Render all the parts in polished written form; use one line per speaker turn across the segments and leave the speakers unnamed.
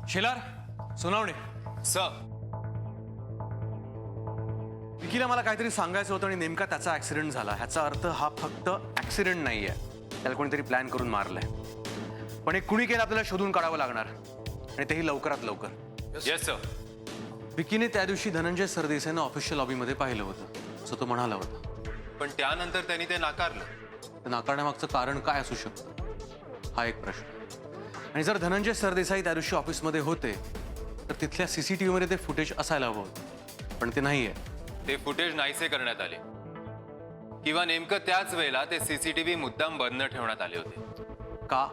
शेलार सुनावणी
सर
विकीला मला काहीतरी सांगायचं होतं आणि नेमका त्याचा ऍक्सिडेंट झाला. ह्याचा अर्थ हा फक्त ऍक्सिडेंट नाहीये, त्याला कोणीतरी प्लॅन करून मारलंय. पण एक कुणी केलं आपल्याला शोधून काढावं लागणार आणि तेही लवकरात लवकर.
Yes sir.
विकीने त्या दिवशी धनंजय सरदेसाईंना ऑफिशियल लॉबीमध्ये पाहिलं होतं असं तो म्हणाला होता.
पण त्यानंतर त्यांनी ते नाकारलं.
तर नाकारण्यामागचं कारण काय असू शकतं हा एक प्रश्न. आणि जर धनंजय सरदेसाई त्या दिवशी ऑफिसमध्ये होते तर तिथल्या CCTV मध्ये ते फुटेज असायला हवं होतं, पण ते नाहीये.
ते फुटेज नाहीसे करण्यात आले किंवा नेमकं त्याच वेळेला ते CCTV मुद्दाम बंद ठेवण्यात आले होते.
का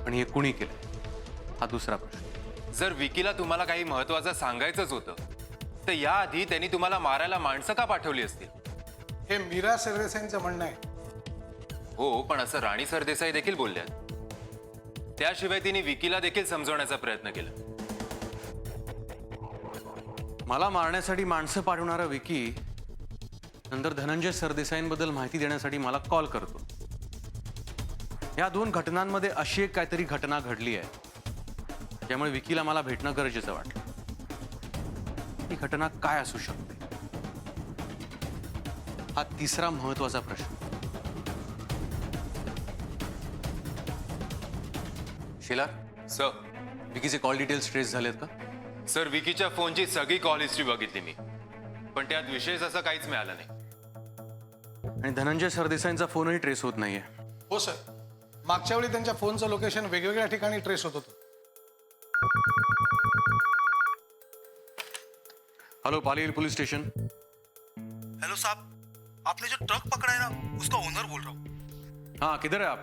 आणि हे कुणी केलं हा दुसरा प्रश्न.
जर विकीला तुम्हाला काही महत्वाचं सांगायचंच होतं तर याआधी त्यांनी तुम्हाला मारायला माणसं का पाठवली असतील?
हे मीरा सरदेसाईंचं म्हणणं आहे.
हो, पण असं राणी सरदेसाई देखील बोलल्यात. त्याशिवाय तिने विकीला देखील समजवण्याचा प्रयत्न केला.
मला मारण्यासाठी माणसं पाठवणारा विकी नंतर धनंजय सरदेसाईंबद्दल माहिती देण्यासाठी मला कॉल करतो. या दोन घटनांमध्ये अशी एक काहीतरी घटना घडली आहे ज्यामुळे विकीला मला भेटणं गरजेचं वाटलं. ही घटना काय असू शकते हा तिसरा महत्वाचा प्रश्न. शेलार
सर.
विकीचे कॉल डिटेल्स ट्रेस झालेत का?
सर, विकीच्या फोनची सगळी कॉल हिस्ट्री बघितली मी, पण त्यात विशेष असं काहीच मिळालं नाही.
आणि धनंजय सरदेसाईंचा फोनही ट्रेस होत नाहीये.
हो सर, मागच्या वेळी त्यांच्या फोनचं लोकेशन वेगवेगळ्या ठिकाणी ट्रेस होत होतं.
Hello Pali hill police station.
Hello साहब, आपने जो ट्रक पकड़ा है ना उसका ओनर बोल रहा हूँ.
हाँ किधर है आप?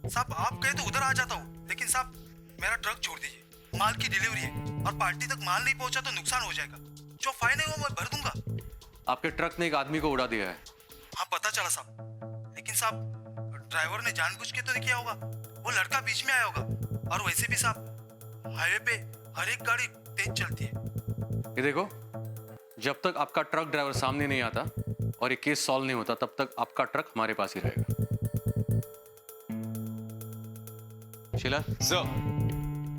साहब आप कहे तो उधर आ जाता हूँ, लेकिन साहब मेरा ट्रक छोड़ दीजिए. माल की डिलीवरी है और पार्टी तक माल नहीं पहुंचा तो नुकसान हो जाएगा. जो फाइन है वो मैं भर दूंगा.
आपके ट्रक ने एक आदमी को उड़ा दिया है.
हाँ पता चला साहब, लेकिन साहब ड्राइवर ने जानबूझ के तो नहीं किया होगा. वो लड़का बीच में आया होगा. और वैसे भी साहब हाईवे पे हर एक गाड़ी तेज चलती है.
ये देखो, जब तक आपका ट्रक ड्राइवर सामने नहीं आता और ये केस सॉल्व नहीं होता तब तक आपका ट्रक हमारे पास ही रहेगा. शिला,
सर.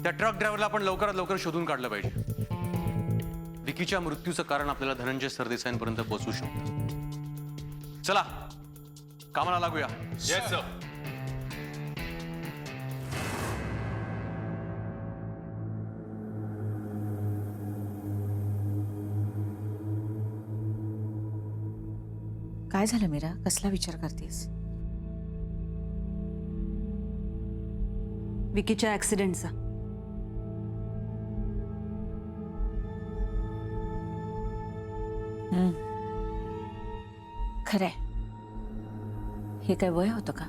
त्या ट्रक ड्रायव्हरला आपण लवकरात लवकर शोधून काढलं पाहिजे. विकीच्या मृत्यूचं कारण आपल्याला धनंजय सरदेसाईंपर्यंत पोहोचू शकतं. चला कामाला लागूया.
Yes sir.
काय झालं मीरा? कसला विचार करतेस?
विकीच्या ऍक्सिडेंटचा.
खरंय, हे काय वय होतं का?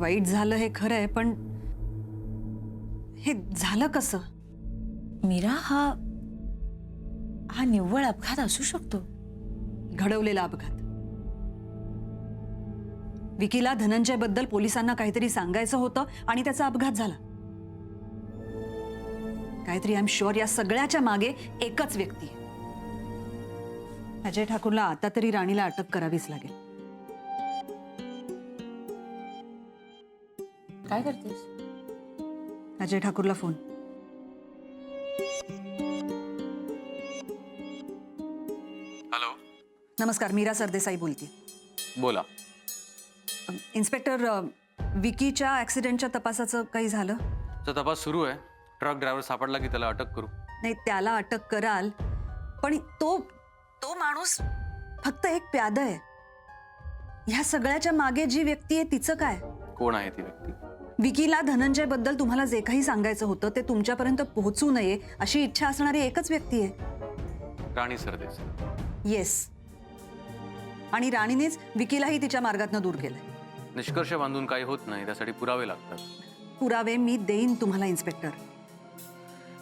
वाईट झालं हे खरं आहे, पण हे झालं कसं?
मीरा, हा निव्वळ अपघात असू शकतो.
घडवलेला अपघात. विकीला धनंजय बद्दल पोलिसांना काहीतरी सांगायचं होतं आणि त्याचा अपघात झाला. काहीतरी आय एम शुअर या सगळ्याच्या मागे एकच व्यक्ती आहे. अजय ठाकूरला आता तरी राणीला अटक करावीच लागेल.
काय करतेस?
अजय ठाकूरला फोन.
हॅलो,
नमस्कार, मीरा सरदेसाई बोलते.
बोला.
इन्स्पेक्टर, विकीच्या ऍक्सिडेंटच्या तपासाचं काही झालं?
तर तपास सुरू आहे. ट्रक ड्रायव्हर सापडला की त्याला अटक करू.
नाही, त्याला अटक कराल, पण तो माणूस फक्त एक प्यादा आहे. ह्या सगळ्याच्या मागे जी व्यक्ती आहे तिचं काय?
कोण आहे ती व्यक्ती?
विकीला धनंजय बद्दल तुम्हाला जे काही सांगायचं होतं ते तुमच्यापर्यंत पोहोचू नये अशी इच्छा असणारी एकच व्यक्ती आहे.
राणी सरदेसाई.
येस, आणि राणीनेच विकीलाही तिच्या मार्गातनं दूर केलंय.
निष्कर्ष बांधून काही होत नाही, त्यासाठी पुरावे लागतात.
पुरावे मी देईन तुम्हाला इन्स्पेक्टर.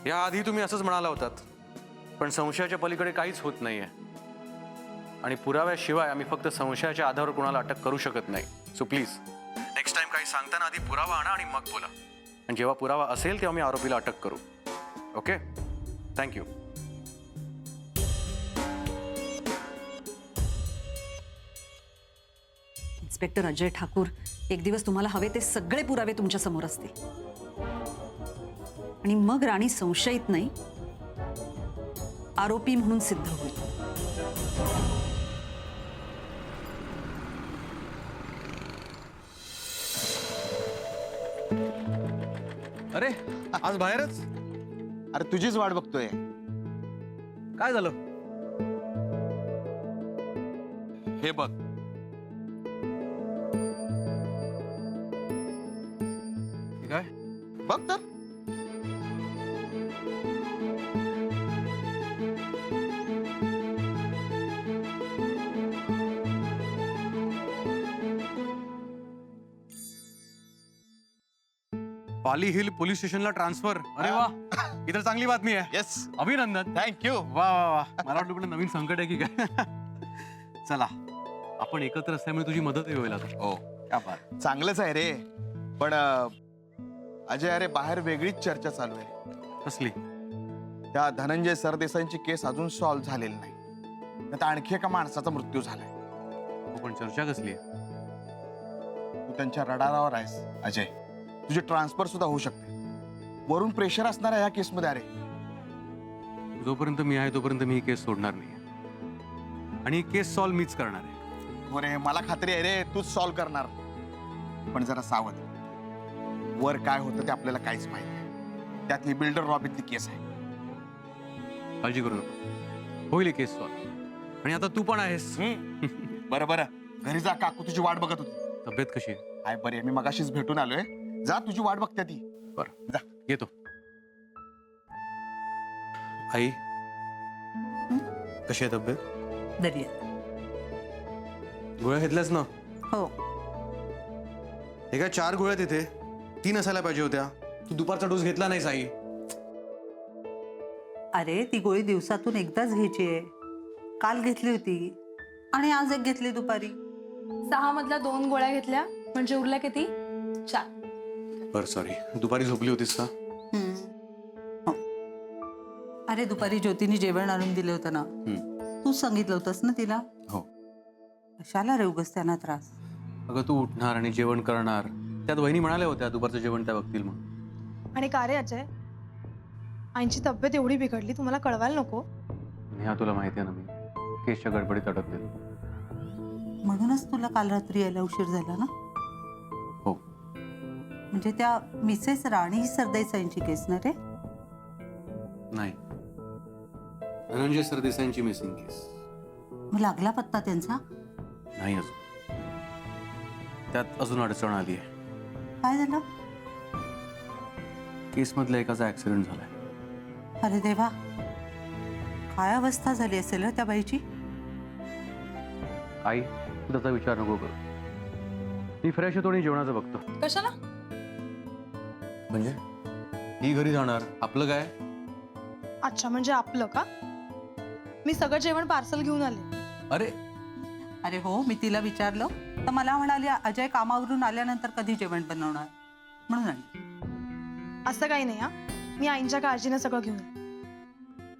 याआधी तुम्ही असंच म्हणाला होतात, पण संशयाच्या पलीकडे काहीच होत नाहीये आणि पुराव्याशिवाय आम्ही फक्त संशयाच्या आधारावर कोणाला अटक करू शकत नाही. सो प्लीज नेक्स्ट टाइम काही सांगताना आधी पुरावा आणा आणि मग बोला. आणि जेव्हा पुरावा असेल तेव्हा मी आरोपीला अटक करू. Okay, thank you.
Inspector Ajay Thakur, एक दिवस तुम्हाला हवे ते सगळे पुरावे तुमच्या समोर असतील. आणि मग राणी संशयित नाही, आरोपी म्हणून सिद्ध होईल.
अरे आज बाहेरच?
अरे तुझीच वाट बघतोय.
काय झालं?
हे बघ.
हे काय?
बघ तर.
पाली हिल पोलीस स्टेशनला ट्रान्सफर. अरे वा, ही तर चांगली बातमी आहे.
येस,
अभिनंदन.
थँक्यू.
वा वा वा, मला वाटलं कुठे नवीन संकट आहे की काय. चला, आपण एकत्र असल्यामुळे तुझी मदतही होईल आता.
हो,
क्या बात.
चांगलंच आहे रे. पण अजय, अरे बाहेर वेगळीच चर्चा चालू आहे.
कसली?
त्या धनंजय सरदेसाईंची केस अजून सॉल्व्ह झालेली नाही. आता आणखी एका माणसाचा मृत्यू झालाय.
हो, पण चर्चा कसली आहे?
तू त्यांच्या रडारावर आहेस अजय. तुझी ट्रान्सफर सुद्धा होऊ शकते. वरून प्रेशर असणार आहे ह्या केसमध्ये. अरे
जोपर्यंत मी आहे तोपर्यंत मी ही केस सोडणार नाही. आणि ही केस सॉल्व्ह मीच करणार आहे.
हो रे, मला खात्री आहे रे, तूच सॉल्व्ह करणार. पण जरा सावध. वर काय होतं ते आपल्याला काहीच माहित नाही. त्यात ही बिल्डर रॉबीतली केस आहे.
काळजी करू नको, होईल ही केस सॉल्व्ह. आणि आता तू पण आहेस.
बरं बरं, घरी जा. काकू तुझी वाट बघत होती.
तब्येत कशी आहे?
हाय बरी आहे, मी मगाशीच भेटून आलोय. जा, तुझी वाट बघते ती.
बरं,
जा.
येतो. आई, कशी आहे तब्येत?
दर्या.
गोळ्या घेतल्यास ना?
हो.
हे काय 4 गोळ्या तिथे, 3 असायला पाहिजे होत्या. तू दुपारचा डोस घेतला नाहीस आई.
अरे ती गोळी दिवसातून एकदाच घ्यायची आहे. काल घेतली होती आणि आज एक घेतली दुपारी.
6 मधल्या 2 गोळ्या घेतल्या म्हणजे उरल्या किती? 4.
बरं, सॉरी. दुपारी झोपली होतीस का?
हो. अरे दुपारी ज्योतीने जेवण आणून दिलं होतं ना, तू सांगितलं होतंस ना तिला.
हो.
कशाला रे उगाच त्यांना त्रास.
अगं तू उठणार आणि जेवण करणार, त्यात वहिनी म्हणाल्या होत्या दुपारचं जेवण त्या बघतील म्हणून.
आणि का रे अजय, आईची तब्येत एवढी बिघडली तुम्हाला कळवायला नको?
नेहा, तुला माहिती आहे ना, मी केसच्या गडबडीत अडकलेलो.
म्हणूनच तुला काल रात्री यायला उशीर झाला ना.
हो.
म्हणजे त्या मिसेस राणी सरदेसाईंची केस ना रे.
नाही, धनंजय सरदेसाईंची मिसिंग केस.
मग लागला पत्ता त्यांचा?
नाही अजून. त्यात अजून अडचण आली आहे.
काय झालं?
केसमधल्या एकाचा ऍक्सिडेंट झालाय.
अरे देवा, काय अवस्था झाली असेल त्या बाईची.
आई, तू त्याचा विचार नको करू. मी फ्रेश होतो आणि जेवणाचं बघतो.
कशाला?
म्हणजे ही घरी जाणार, आपलं काय?
अच्छा, म्हणजे आपलं का? मी सगळं जेवण पार्सल घेऊन आले.
अरे
अरे हो, मी तिला विचारलं तर मला म्हणाली अजय कामावरून आल्यानंतर कधी जेवण बनवणार म्हणून आली.
असं काही नाही हा, मी आईंच्या काळजीने सगळं घेऊन आले.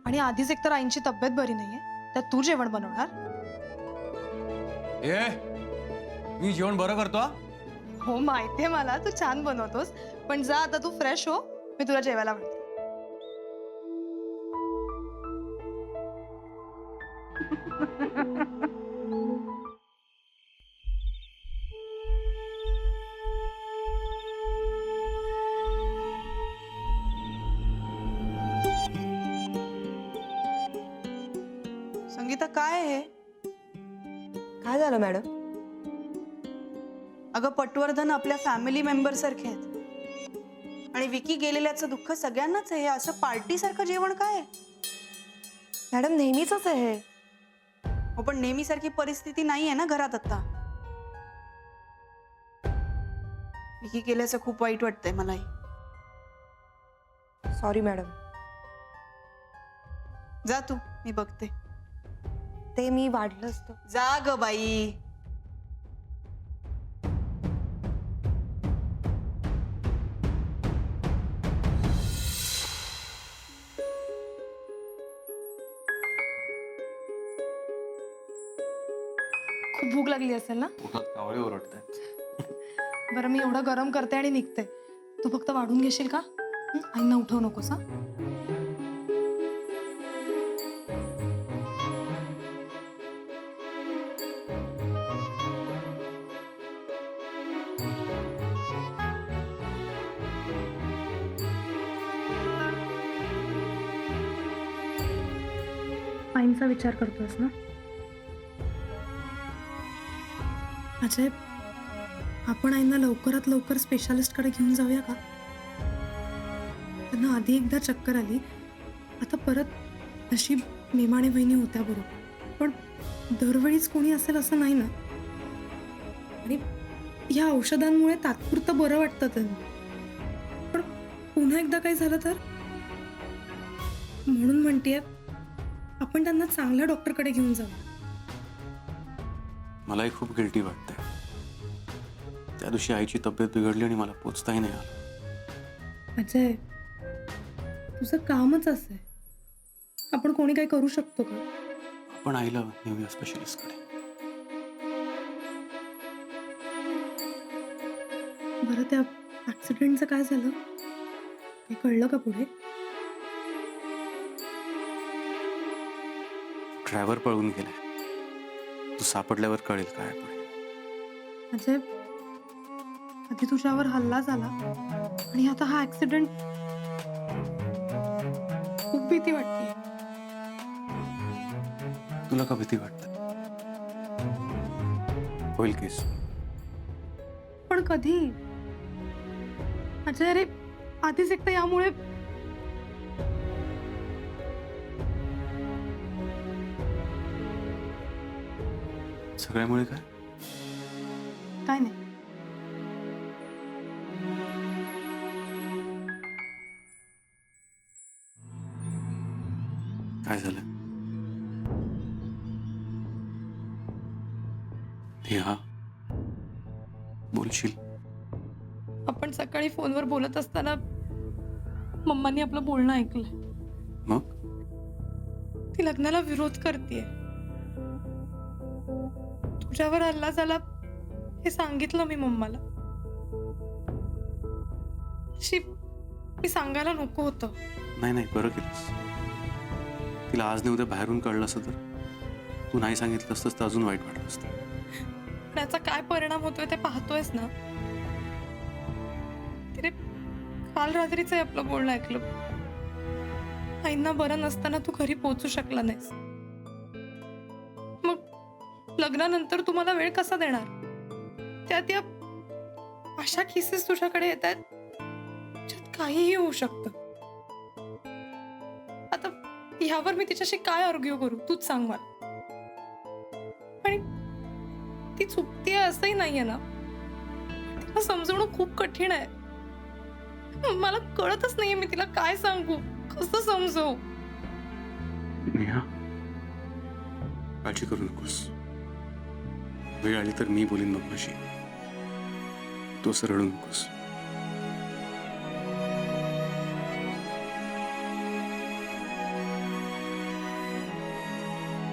आणि आधीच एकतर आईंची तब्येत बरी नाहीये, त्यात तू जेवण बनवणार?
मी जेवण बरं करतो.
हो माहितीये मला, तू छान बनवतोस. पण जा आता, तू फ्रेश हो, मी तुला जेवायला म्हणते.
संगीता, काय आहे हे?
काय झालं मॅडम?
अगं पटवर्धन आपल्या फॅमिली मेंबर सारखे आहेत आणि विकी गेलेल्याचं दुःख सगळ्यांनाच आहे. हे असं पार्टी सारखं जेवण काय आहे?
मॅडम नेहमीच आहे हे.
हो, पण नेहमीसारखी परिस्थिती नाही आहे ना घरात आता. विकी गेल्याचं खूप वाईट वाटतंय मलाही.
Sorry madam.
जा तू, मी बघते.
ते मी वाढलं असतं.
जा ग बाई.
खूप भूक लागली असेल ना?
पोटात कावळे ओरडतायत.
बरं, मी एवढं गरम करते आणि निघते. तू फक्त वाढून घेशील का? आईंना उठवू नकोस हा. आईंचा विचार करतोस ना? अजय, आपण आईंना लवकरात लवकर स्पेशालिस्टकडे घेऊन जाऊया का? त्यांना आधी एकदा चक्कर आली, आता परत नशीब मेमाणे बहिणी होत्या बरोबर, पण दरवेळीच कोणी असेल असं नाही ना. आणि या औषधांमुळे तात्पुरतं बरं वाटतं त्यांना, पण पुन्हा एकदा काही झालं तर? म्हणून म्हणतेय आपण त्यांना चांगल्या डॉक्टरकडे घेऊन जाऊ.
मलाही खूप गिल्टी वाटतंय. त्या दिवशी आईची तब्येत बिघडली आणि मला पोचताही नाही आलं.
अजय, तुझं कामच असं आहे. आपण कोणी काही करू शकतो का?
आपण आईला नेऊया स्पेशलिस्टकडे.
बरं, त्या ऍक्सिडेंटचं काय झालं हे कळलं का पुढे?
ड्रायव्हर पळून गेलाय. तू सापडल्यावर कळेल काय आहे पुढे.
अजय, आधी तुझ्यावर हल्ला झाला आणि आता हा ऍक्सिडेंट. खूप भीती वाटते.
तुला का भीती वाटते? होईल केस.
पण कधी? अजय, अरे आधीच एकदा यामुळे.
सगळ्यामुळे काय?
काय नाही.
काय झालं? नेहा, बोलशील?
आपण सकाळी फोनवर बोलत असताना मम्मानी आपलं बोलणं ऐकलंय.
मग
ती लग्नाला विरोध करतेय. तुझ्यावर हल्ला झाला हे सांगितलं मी मम्माला. मी सांगायला नको होतं.
नाही नाही, बरं केलंस. तिला आज नाही उद्या बाहेरून कळलं असं तर तू नाही सांगितलं असतंस तर अजून वाईट वाटलं असतं.
त्याचा काय परिणाम होतोय ते पाहतोयस ना. तिने काल रात्रीच आपलं बोलणं ऐकलं. आईंना बरं नसताना तू घरी पोहोचू शकला नाहीस. मग लग्नानंतर तू मला वेळ कसा देणार? त्यात या अशा केसेस तुझ्याकडे येत आहेत ज्यात काहीही होऊ शकतं. आता ह्यावर मी तिच्याशी काय आर्ग्यू करू? तूच सांग मला. आणि ती चुकतीये असंही नाहीये ना. तिला समजवणं खूप कठीण आहे. मला कळतच नाहीये मी तिला काय सांगू, कसं समजवू.
नेहा, काळजी करू नकोस. वेळ आली तर मी बोलीन मम्माशी. तू असं रडू नकोस.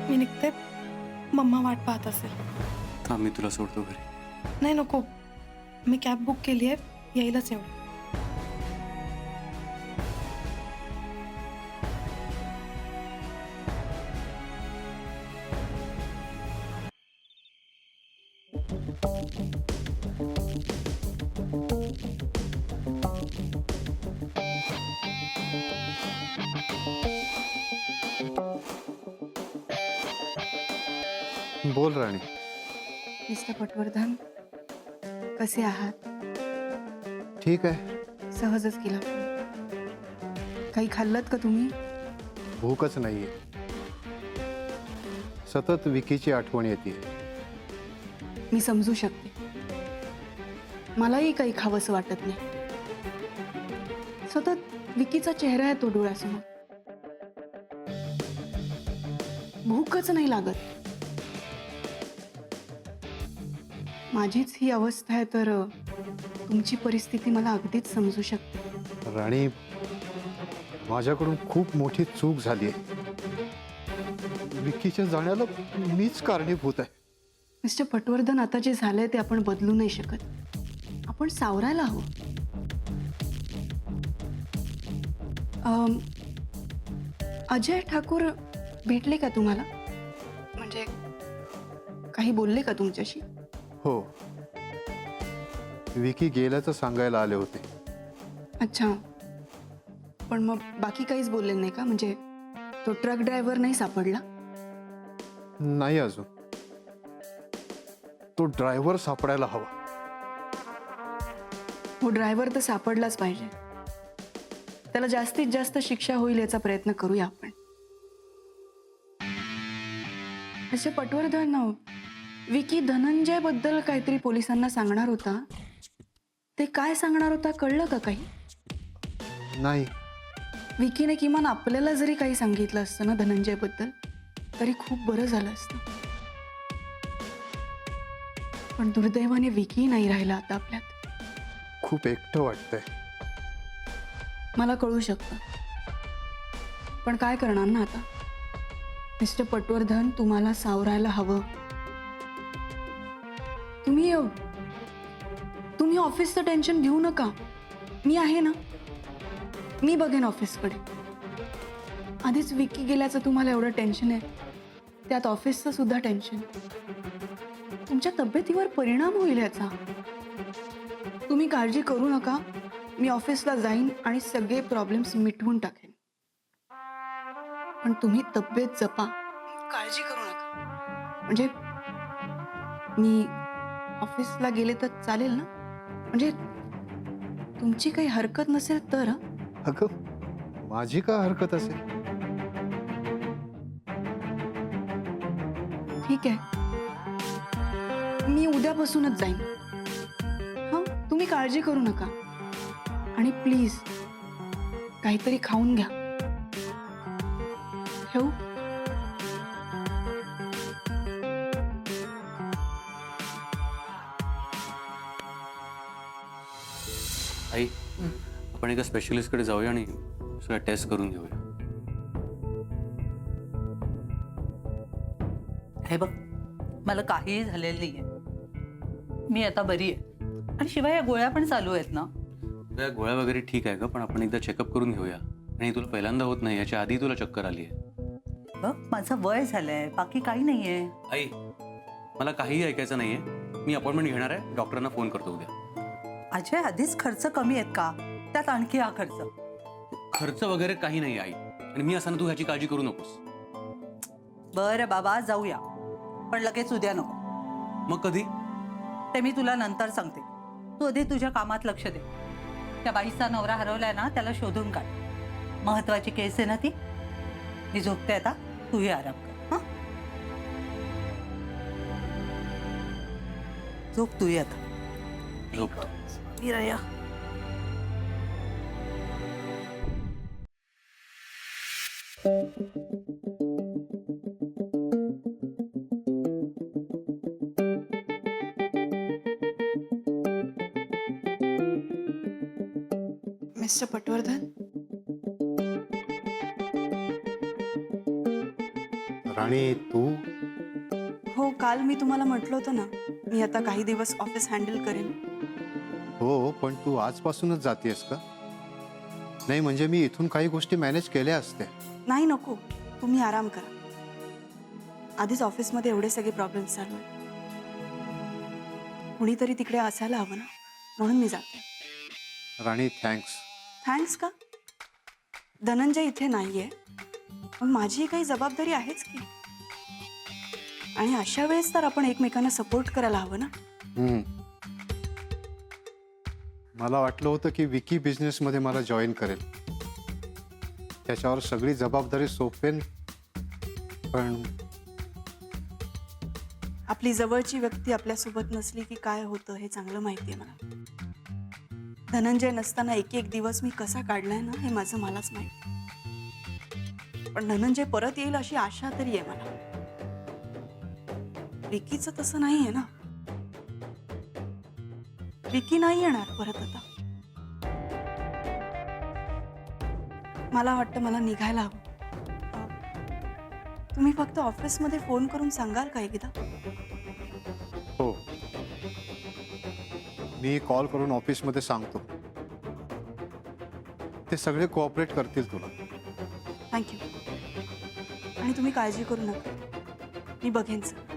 मी निघते. मम्मा वाट पाहत असेल.
थांब, मी तुला सोडतो घरी.
नाही नको, मी कॅब बुक केली आहे, येईलच एवढं.
बोल राणी.
मिस्टर पटवर्धन, कसे आहात?
ठीक आहे.
सहजच केला फोन. काही खाल्लत का तुम्ही?
भूकच नाहीये. सतत विकीची आठवण येते.
मी समजू शकते. मलाही काही खावंसं वाटत नाही. सतत विकीचा चेहरा आहे तो डोळ्यासमोर. भूकच नाही लागत. माझीच ही अवस्था आहे तर तुमची परिस्थिती मला अगदीच समजू शकते.
राणी, माझ्याकडून खूप मोठी चूक झाली आहे. विकीच्या जाण्याला मीच कारणीभूत आहे.
मिस्टर पटवर्धन, आता जे झालंय ते आपण बदलू नाही शकत. आपण सावरायला हवं. अजय ठाकूर भेटले का तुम्हाला? म्हणजे काही बोलले का तुमच्याशी?
हो, विकी गेल्याचं सांगायला आले होते.
अच्छा, पण मग बाकी काहीच बोलले नाही का? म्हणजे तो ट्रक ड्रायव्हर नाही सापडला?
नाही अजून. तो ड्रायव्हर सापडायला हवा.
हो, ड्रायव्हर तर सापडलाच पाहिजे. त्याला जास्तीत जास्त शिक्षा होईल याचा प्रयत्न करूया आपण. असे पटवर्धन, विकी धनंजय बद्दल काहीतरी पोलिसांना सांगणार होता. ते काय सांगणार होता कळलं का काही?
नाही.
विकीने किमान आपल्याला जरी काही सांगितलं असतं ना धनंजय बद्दल, तरी खूप बरं झालं असतं. पण दुर्दैवाने विकी नाही राहिला आता आपल्यात.
खूप एकटं वाटतंय.
मला कळू शकतं, पण काय करणार ना आता. मिस्टर पटवर्धन, तुम्हाला सावरायला हवं. तुम्ही ऑफिसचं टेन्शन घेऊ नका. मी आहे ना, मी बघेन ऑफिसकडे. आधीच विकी गेल्याचं तुम्हाला एवढं टेन्शन आहे, त्यात ऑफिसचं सुद्धा टेन्शन. तुमच्या तब्येतीवर परिणाम होईल याचा. तुम्ही काळजी करू नका. मी ऑफिसला जाईन आणि सगळे प्रॉब्लेम्स मिटवून टाकेन. पण तुम्ही तब्येत जपा, काळजी करू नका. म्हणजे मी ऑफिसला गेले तर चालेल ना? म्हणजे तुमची काही हरकत नसेल तर.
अगं, माझी का हरकत असेल?
ठीक आहे, मी उद्यापासूनच जाईन. हां, तुम्ही काळजी करू नका. आणि प्लीज काहीतरी खाऊन घ्या. ठेवू?
आई, आपण एका स्पेशलिस्टकडे जाऊया आणि सगळ्या टेस्ट करून घेऊया.
हे बघ, मला काहीही झालेलं नाहीये. मी आता बरी आहे. आणि शिवाय या गोळ्या पण चालू आहेत ना.
त्या गोळ्या वगैरे ठीक आहे का, पण आपण एकदा चेकअप करून घेऊया. आणि तुला पहिल्यांदा होत नाही, याच्या आधी तुला चक्कर आली आहे.
बघ, माझं वय झालंय, बाकी काही नाहीये.
आई, मला काहीही ऐकायचं नाहीये. मी अपॉइंटमेंट घेणार आहे. डॉक्टरांना फोन करतो उद्या.
अजय, आधीच खर्च कमी आहेत का? त्यात आणखी हा खर्च.
खर्च वगैरे काही नाही आई. आणि मी असताना तू ह्याची काळजी करू नकोस.
बरं बाबा, जाऊया, पण लगेच उद्या नको.
मग कधी?
ते मी तुला नंतर सांगते. तू आधी तुझ्या कामात लक्ष दे. त्या बाईचा नवरा हरवलाय ना, त्याला शोधून काढ. महत्वाची केस आहे ना ती. मी झोपते आता, तूही आराम कर. हं? झोप तूही आता.
झोपतो.
विराया.
मिस्टर पटवर्धन,
राणी, तू?
हो, काल मी तुम्हाला म्हटलं होतं ना, मी आता काही दिवस ऑफिस हँडल करेन.
हो, पण तू आजपासूनच जातेस का? नाही, म्हणजे मी इथून काही गोष्टी मॅनेज केल्या असत्या.
नाही, नको. तुम्ही आराम करा. आधीच ऑफिसमध्ये एवढे सगळे प्रॉब्लेम्स चालू आहेत. कुणीतरी तिकडे असायला हवं ना, म्हणून मी जाते.
राणी, थँक्स.
थँक्स का? धनंजय इथे नाहीये, पण माझी काही जबाबदारी आहेच की. आणि अशा वेळेस तर आपण एकमेकांना सपोर्ट करायला हवं ना.
मला वाटलं होतं की विकी बिझनेसमध्ये मला जॉईन करेल, त्याच्यावर सगळी जबाबदारी सोपवेन. पण
आपली जवळची व्यक्ती आपल्यासोबत नसली की काय होतं हे चांगलं माहिती आहे मला. धनंजय नसताना एक एक दिवस मी कसा काढलाय ना, हे माझं मलाच माहिती. पण धनंजय परत येईल अशी आशा तरी आहे मला. विकीचं तसं नाही आहे ना. विकी नाही येणार परत आता. मला वाटतं मला निघायला हवं. तुम्ही फक्त ऑफिसमध्ये फोन करून सांगाल का एकदा?
हो, मी कॉल करून ऑफिसमध्ये सांगतो. ते सगळे कोऑपरेट करतील तुला.
थँक्यू. आणि तुम्ही काळजी करू नका, मी बघेन सर.